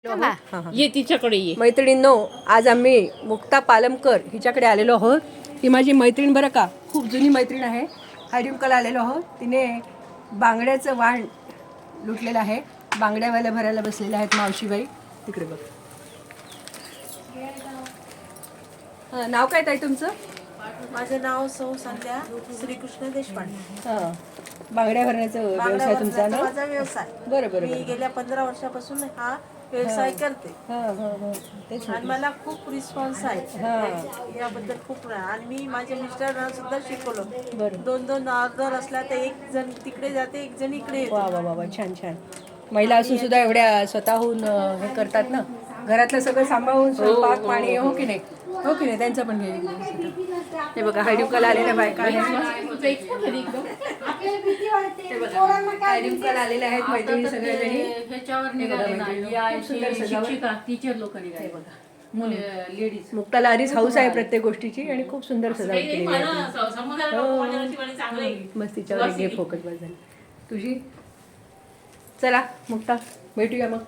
ये तिच्याकडे ये. मैत्रिणींनो, आज आम्ही मुक्ता पालमकर हिच्याकडे आलेलो आहोत. ती माझी मैत्रीण बरं का, खूप जुनी मैत्रीण आहे. हळदीकुंकवाला आलेलो आहोत. तिने बांगड्याचं वाण लुटलेलं आहे. बांगड्यावाल्या भरायला बसलेल्या आहेत मावशीबाई. तिकडे बघ. नाव काय ताई तुमचं? माझं नाव सौ संध्या श्रीकृष्ण देशपांडे. हां, बांगड्या भरण्याचा व्यवसाय तुमचा ना? माझा व्यवसाय. बरं बरं मी बरं. गेल्या 15 वर्षापासून हा व्यवसाय करते हां हां हां, तेच आणि मला खूप रिस्पॉन्स आहे हां, याबद्दल खूप. आणि मी माझ्या मिस्टरांना सुद्धा शिकवलं. बरं. 2-2 ऑर्डर असला तर एक जण तिकडे जाते, एक जण इकडे येते. वा वा वा वा, छान छान. महिला असून सुद्धा एवढ्या स्वतःहून हे करतात ना, घरातलं सगळं सांभाळून स्वयंपाक पाणी. हो की नाही? हो की नाही? त्यांचं पण घे. हे बघा, हळदीकुंकवाला आलेल्या बायका आहेत. हे बघा, हळदीकुंकवाला आलेल्या आहेत मैत्रिणी सगळ्याजणी. ह्याच्यावर निघाले ना, या शिक्षिका टीचर लोक निघाले बघा. मुले लेडीज मुक्ताला आधीच हाऊस आहे प्रत्येक गोष्टीची आणि खूप सुंदर सजावट केलेली आहे. मस्त तिच्यावर घे फोकस बस झाली तुझी. चला मुक्ता, भेटूया मग.